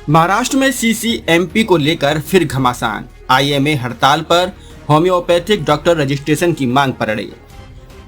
महाराष्ट्र में सीसीएमपी को लेकर फिर घमासान। आईएमए हड़ताल पर होम्योपैथिक डॉक्टर रजिस्ट्रेशन की मांग पर अड़े।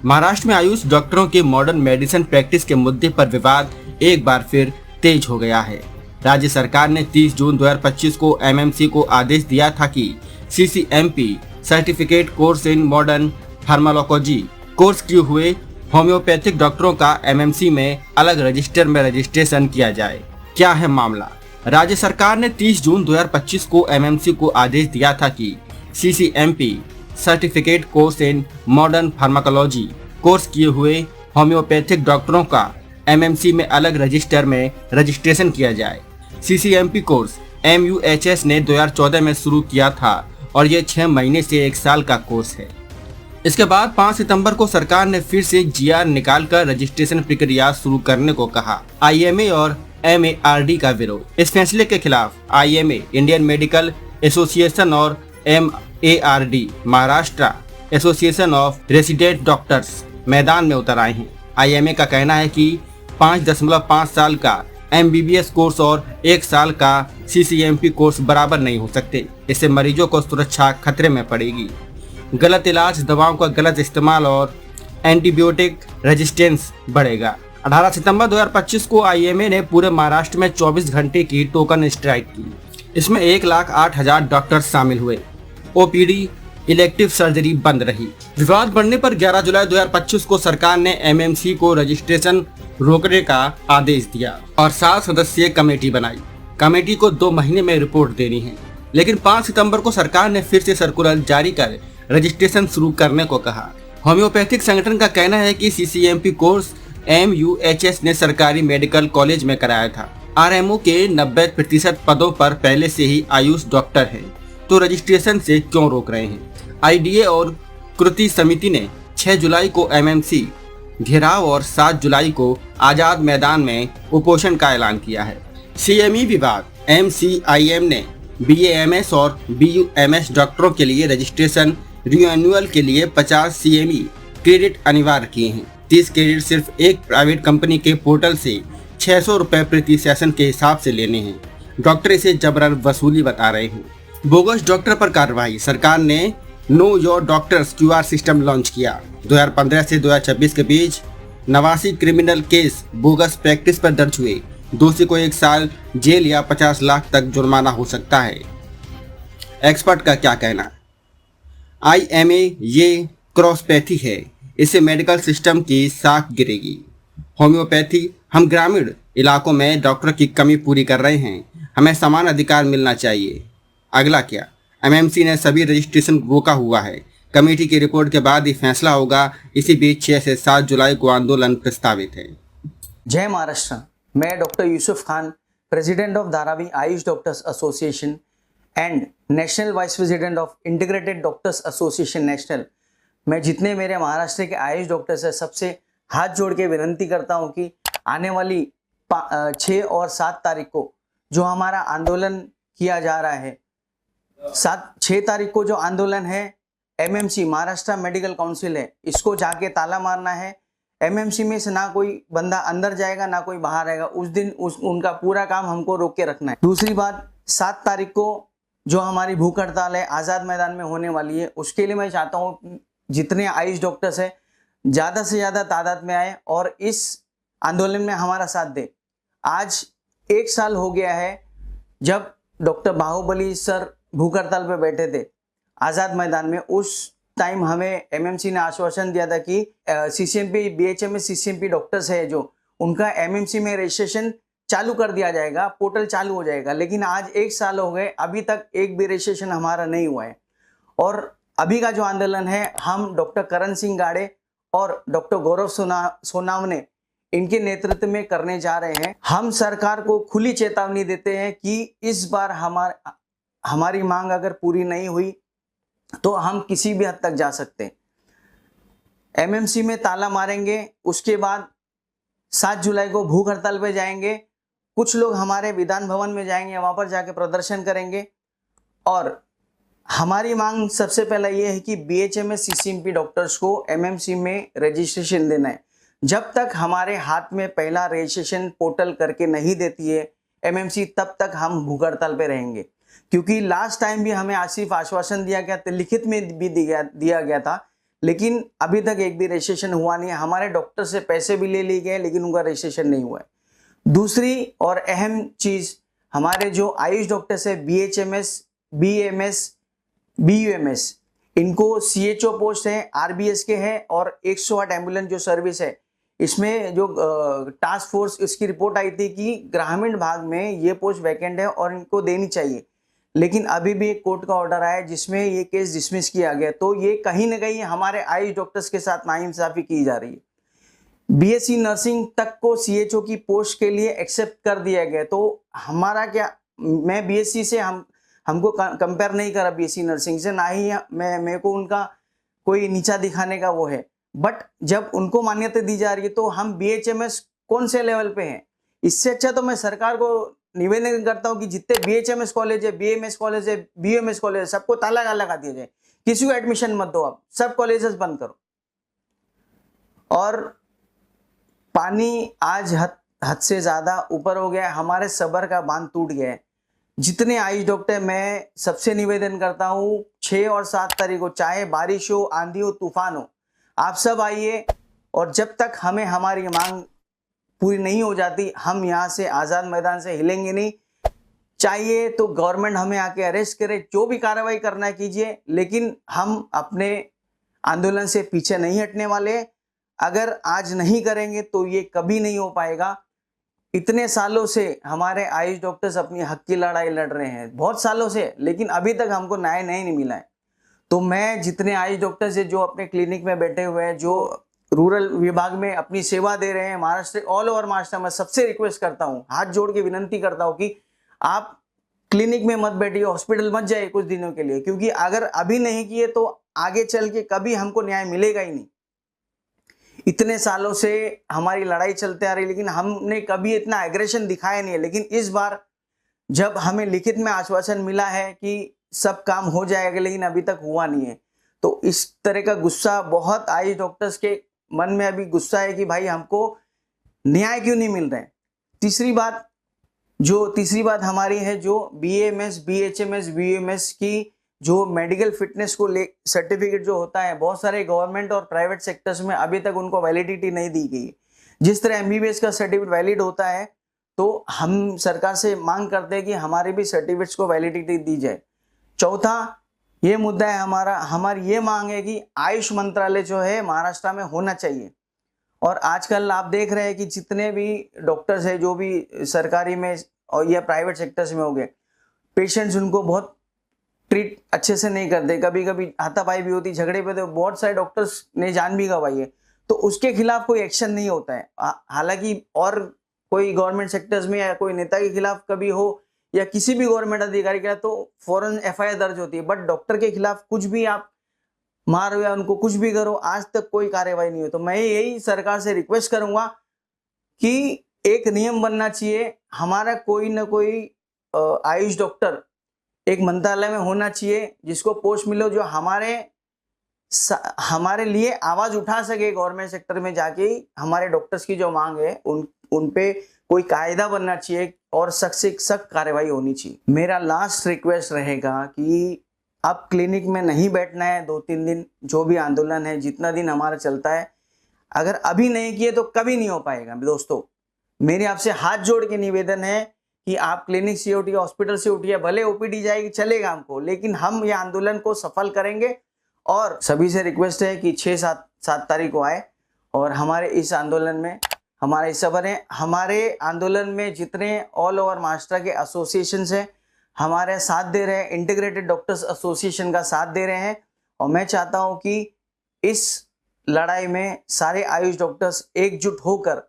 महाराष्ट्र में आयुष डॉक्टरों के मॉडर्न मेडिसिन प्रैक्टिस के मुद्दे पर विवाद एक बार फिर तेज हो गया है। राज्य सरकार ने 30 जून 2025 को एमएमसी को आदेश दिया था कि CCMP certificate course in modern pharmacology course किए हुए होम्योपैथिक डॉक्टरों का एमएमसी में अलग रजिस्टर में रजिस्ट्रेशन किया जाए। क्या है मामला? राज्य सरकार ने 30 जून 2025 को एमएमसी को आदेश दिया था कि CCMP certificate course in modern pharmacology course किए हुए होम्योपैथिक डॉक्टरों का एमएमसी में अलग रजिस्टर में रजिस्ट्रेशन किया जाए। सीसीएमपी कोर्स MUHS ने 2014 में शुरू किया था और ये 6 महीने से 1 साल का कोर्स है। इसके बाद 5 सितंबर को सरकार ने फिर से GR निकालकर रजिस्ट्रेशन प्रक्रिया शुरू करने को कहा। IMA और MARD का विरोध। इस फैसले के खिलाफ IMA इंडियन मेडिकल एसोसिएशन और MARD Maharashtra association of resident doctors मैदान में उतर आए हैं। IMA का कहना है कि 5.5 साल का MBBS कोर्स और 1 साल का CCMP कोर्स बराबर नहीं हो सकते। इससे मरीजों को सुरक्षा खतरे में पड़ेगी। गलत इलाज, दवाओं का गलत इस्तेमाल और एंटीबायोटिक रेजिस्टेंस बढ़ेगा। 18 सितंबर 2025 को IMA ने पूरे महाराष्ट्र में 24 घंटे की टोकन स्ट्राइक की। इसमें 1,08,000 डॉक्टर शामिल हुए। OPD इलेक्टिव सर्जरी बंद रही। विवाद बढ़ने पर 11 जुलाई 2025 को सरकार ने MMC को रजिस्ट्रेशन रोकने का आदेश दिया और 7 सदस्यीय कमेटी बनाई। कमेटी को 2 महीने में रिपोर्ट देनी है, लेकिन 5 सितंबर को सरकार ने फिर से सर्कुलर जारी कर रजिस्ट्रेशन शुरू करने को कहा। होम्योपैथिक संगठन का कहना है कि CCMP कोर्स MUHS ने सरकारी मेडिकल कॉलेज में कराया था। RMO के 90% पदों पर पहले से ही आयुष डॉक्टर हैं, तो रजिस्ट्रेशन से क्यों रोक रहे हैं? IDA और कृति समिति ने 6 जुलाई को MMC घेराव और 7 जुलाई को आजाद मैदान में उपोषण का ऐलान किया है। CME विभाग MCIM ने BAMS और BUMS डॉक्टरों के लिए रजिस्ट्रेशन रिन्यूअल के लिए 50 CME क्रेडिट अनिवार्य किए हैं। 30 क्रेडिट सिर्फ एक प्राइवेट कंपनी के पोर्टल से 600 रुपये प्रति सेशन के हिसाब से लेने हैं। डॉक्टर इसे जबरन वसूली बता रहे हैं। बोगस डॉक्टर पर कार्रवाई। सरकार ने know your doctors QR system launch किया। 2015 से 2026 के बीच 89 क्रिमिनल केस बोगस प्रैक्टिस पर दर्ज हुए। दोषी को 1 साल जेल या 50 लाख तक जुर्माना हो सकता है। एक्सपर्ट का क्या कहना? IMA ये क्रॉसपैथी है, इससे मेडिकल सिस्टम की साख गिरेगी। होम्योपैथी, हम ग्रामीण इलाकों में डॉक्टर की कमी पूरी कर रहे हैं, हमें समान अधिकार मिलना चाहिए। अगला क्या? MMC ने सभी रजिस्ट्रेशन रोका हुआ है। कमेटी की रिपोर्ट के बाद ही फैसला होगा। इसी बीच 6 से 7 जुलाई को आंदोलन प्रस्तावित है। जय महाराष्ट्र। मैं doctor Yusuf Khan, president of Dharavi Ayush doctors association and national vice president of integrated doctors association national. मैं जितने मेरे महाराष्ट्र के आयुष डॉक्टर्स हैं सबसे हाथ जोड़ के विनती करता हूं कि आने वाली 6 और 7 तारीख को जो हमारा आंदोलन किया जा रहा है, 6 तारीख को जो आंदोलन है MMC महाराष्ट्र मेडिकल काउंसिल है, इसको जाके ताला मारना है। MMC में से ना कोई बंदा अंदर जाएगा ना कोई बाहर आएगा। उस दिन उनका पूरा काम हमको रोक के रखना है। दूसरी बात, 7 तारीख को जो हमारी भूख हड़ताल है आज़ाद मैदान में होने वाली है, उसके लिए मैं चाहता हूँ जितने आयुष डॉक्टर्स हैं ज़्यादा से ज़्यादा तादाद में आए और इस आंदोलन में हमारा साथ दे। आज 1 साल हो गया है जब डॉक्टर बाहुबली सर भूख हड़ताल पे बैठे थे आज़ाद मैदान में। उस टाइम हमें MMC ने आश्वासन दिया था कि CCMP BHMS CCMP डॉक्टर्स है जो उनका MMC में रजिस्ट्रेशन चालू कर दिया जाएगा, पोर्टल चालू हो जाएगा। लेकिन आज 1 साल हो गए, अभी तक एक भी रजिस्ट्रेशन हमारा नहीं हुआ है। और अभी का जो आंदोलन है हम डॉक्टर करण सिंह गाड़े और डॉक्टर गौरव सोनावने इनके नेतृत्व में करने जा रहे हैं। हम सरकार को खुली चेतावनी देते हैं कि इस बार हमारी मांग अगर पूरी नहीं हुई तो हम किसी भी हद तक जा सकते हैं। MMC में ताला मारेंगे, उसके बाद 7 जुलाई को भूख हड़ताल पे जाएंगे। कुछ लोग हमारे विधान भवन में जाएंगे, वहां पर जाके प्रदर्शन करेंगे। और हमारी मांग सबसे पहला ये है कि BHMS CCMP डॉक्टर्स को MMC में रजिस्ट्रेशन देना है। जब तक हमारे हाथ में पहला रजिस्ट्रेशन पोर्टल करके नहीं देती है एमएमसी, तब तक हम भूख हड़ताल पे रहेंगे। क्योंकि लास्ट टाइम भी हमें सिर्फ आश्वासन दिया गया था, लिखित में भी दिया गया था, लेकिन अभी तक एक भी रजिस्ट्रेशन हुआ नहीं है। हमारे डॉक्टर से पैसे भी ले लिए गए लेकिन उनका रजिस्ट्रेशन नहीं हुआ है। दूसरी और अहम चीज, हमारे जो आयुष डॉक्टर्स है BHMS, BAMS, BUMS, इनको CHO पोस्ट है, RBS के है, और 108 एम्बुलेंस जो सर्विस है, इसमें जो टास्क फोर्स, इसकी रिपोर्ट आई थी कि ग्रामीण भाग में ये पोस्ट वैकेंट है और इनको देनी चाहिए, लेकिन अभी भी एक कोर्ट का ऑर्डर आया जिसमें ये केस डिसमिस किया गया। तो ये कहीं ना कहीं हमारे आयुष डॉक्टर्स के साथ नाइंसाफी की जा रही है। BSc नर्सिंग तक को CHO की पोस्ट के लिए एक्सेप्ट कर दिया गया। तो हमारा क्या, मैं BSc से हमको कंपेयर नहीं करा BSc नर्सिंग से, ना ही मेरे को उनका कोई नीचा दिखाने का वो है, बट जब उनको मान्यता दी जा रही है तो हम BHMS कौन से लेवल पे हैं। इससे अच्छा तो मैं सरकार को निवेदन करता हूं कि जितने BHMS कॉलेज है, BAMS कॉलेज है, BUMS कॉलेज है, सबको ताला लगा दिया जाए, किसी को एडमिशन मत दो, आप सब कॉलेजेस बंद करो। और पानी आज हद से ज्यादा ऊपर हो गया है, हमारे सबर का बांध टूट गया है। जितने आयुष डॉक्टर, मैं सबसे निवेदन करता हूँ 6 और 7 तारीख को, चाहे बारिश हो, आंधी हो, तूफान हो, आप सब आइए, और जब तक हमें हमारी मांग पूरी नहीं हो जाती हम यहाँ से आजाद मैदान से हिलेंगे नहीं। चाहिए तो गवर्नमेंट हमें आके अरेस्ट करे, जो भी कार्रवाई करना है कीजिए, लेकिन हम अपने आंदोलन से पीछे नहीं हटने वाले। अगर आज नहीं करेंगे तो ये कभी नहीं हो पाएगा। इतने सालों से हमारे आयुष डॉक्टर्स अपनी हक की लड़ाई लड़ रहे हैं, बहुत सालों से, लेकिन अभी तक हमको न्याय नहीं मिला है। तो मैं जितने आयुष डॉक्टर्स हैं जो अपने क्लिनिक में बैठे हुए हैं, जो रूरल विभाग में अपनी सेवा दे रहे हैं, महाराष्ट्र, ऑल ओवर महाराष्ट्र, मैं सबसे रिक्वेस्ट करता हूँ, हाथ जोड़ के विनंती करता हूँ कि आप क्लिनिक में मत बैठिए, हॉस्पिटल मत जाइए कुछ दिनों के लिए, क्योंकि अगर अभी नहीं किए तो आगे चल के कभी हमको न्याय मिलेगा ही नहीं। इतने सालों से हमारी लड़ाई चलते आ रही, लेकिन हमने कभी इतना एग्रेशन दिखाया नहीं है। लेकिन इस बार जब हमें लिखित में आश्वासन मिला है कि सब काम हो जाएगा, लेकिन अभी तक हुआ नहीं है, तो इस तरह का गुस्सा बहुत आयुष डॉक्टर्स के मन में अभी गुस्सा है कि भाई हमको न्याय क्यों नहीं मिल रहा है। तीसरी बात हमारी है, जो BAMS, BHMS, BUMS की जो मेडिकल फिटनेस को ले सर्टिफिकेट जो होता है, बहुत सारे गवर्नमेंट और प्राइवेट सेक्टर्स में अभी तक उनको वैलिडिटी नहीं दी गई। जिस तरह MBBS का सर्टिफिकेट वैलिड होता है, तो हम सरकार से मांग करते हैं कि हमारे भी सर्टिफिकेट्स को वैलिडिटी दी जाए। चौथा ये मुद्दा है हमारी ये मांग है कि आयुष मंत्रालय जो है महाराष्ट्र में होना चाहिए। और आजकल आप देख रहे हैं कि जितने भी डॉक्टर्स हैं, जो भी सरकारी में और या प्राइवेट सेक्टर्स में हो गए, पेशेंट्स उनको बहुत ट्रीट अच्छे से नहीं करते, कभी कभी हाथापाई भी होती, झगड़े पे, तो बहुत सारे डॉक्टर्स ने जान भी गंवाई है, तो उसके खिलाफ कोई एक्शन नहीं होता है। हालांकि और कोई गवर्नमेंट सेक्टर्स में या कोई नेता के खिलाफ कभी हो या किसी भी गवर्नमेंट अधिकारी के खिलाफ तो फौरन FIR दर्ज होती है, बट डॉक्टर के खिलाफ कुछ भी आप मारो या उनको कुछ भी करो, आज तक कोई कार्रवाई नहीं हुई। तो मैं यही सरकार से रिक्वेस्ट करूंगा कि एक नियम बनना चाहिए, हमारा कोई ना कोई आयुष डॉक्टर एक मंत्रालय में होना चाहिए, जिसको पोस्ट मिले, जो हमारे लिए आवाज उठा सके गवर्नमेंट सेक्टर में जाके। हमारे डॉक्टर्स की जो मांग है उन पे कोई कायदा बनना चाहिए और सख्त से सख्त कार्रवाई होनी चाहिए। मेरा लास्ट रिक्वेस्ट रहेगा कि अब क्लिनिक में नहीं बैठना है 2-3 दिन, जो भी आंदोलन है जितना दिन हमारा चलता है, अगर अभी नहीं किए तो कभी नहीं हो पाएगा। दोस्तों, मेरे आपसे हाथ जोड़ के निवेदन है कि आप क्लिनिक से उठिए, हॉस्पिटल से उठिए, भले OPD जाएगी चलेगा हमको, लेकिन हम ये आंदोलन को सफल करेंगे। और सभी से रिक्वेस्ट है कि 6-7 तारीख को आए और हमारे इस आंदोलन में हमारा हिस्सा बने। हमारे आंदोलन में जितने ऑल ओवर महाराष्ट्र के एसोसिएशन हैं हमारे साथ दे रहे हैं, इंटीग्रेटेड डॉक्टर्स एसोसिएशन का साथ दे रहे हैं, और मैं चाहता हूं कि इस लड़ाई में सारे आयुष डॉक्टर्स एकजुट होकर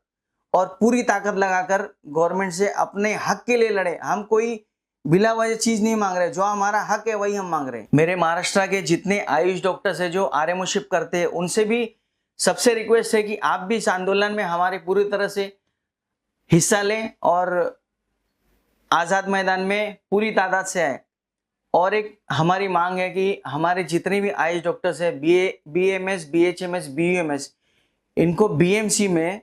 और पूरी ताकत लगाकर गवर्नमेंट से अपने हक के लिए लड़े। हम कोई बिला वजह चीज नहीं मांग रहे, जो हमारा हक है वही हम मांग रहे हैं। मेरे महाराष्ट्र के जितने आयुष डॉक्टर्स हैं जो RMOship करते हैं, उनसे भी सबसे रिक्वेस्ट है कि आप भी इस आंदोलन में हमारे पूरी तरह से हिस्सा लें और आजाद मैदान में पूरी तादाद से आए। और एक हमारी मांग है कि हमारे जितने भी आयुष डॉक्टर्स हैं, BAMS, BHMS, BUMS, इनको BMC में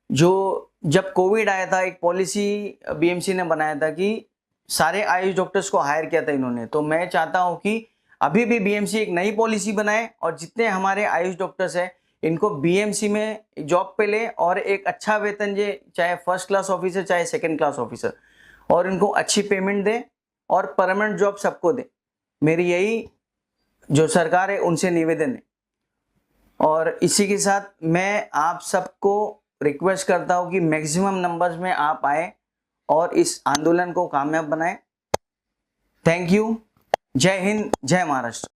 जो जब कोविड आया था एक पॉलिसी बीएमसी ने बनाया था कि सारे आयुष डॉक्टर्स को हायर किया था इन्होंने। तो मैं चाहता हूं कि अभी भी बीएमसी एक नई पॉलिसी बनाए और जितने हमारे आयुष डॉक्टर्स हैं इनको बीएमसी में जॉब पे ले और एक अच्छा वेतन दे, चाहे फर्स्ट क्लास ऑफिसर चाहे सेकंड क्लास ऑफिसर, और इनको अच्छी पेमेंट दे और परमानेंट जॉब सबको दे। मेरी यही जो सरकार है उनसे निवेदन है। और इसी के साथ मैं आप सबको रिक्वेस्ट करता हूं कि मैक्सिमम नंबर्स में आप आए और इस आंदोलन को कामयाब बनाएं। Thank you. जय हिंद, जय महाराष्ट्र।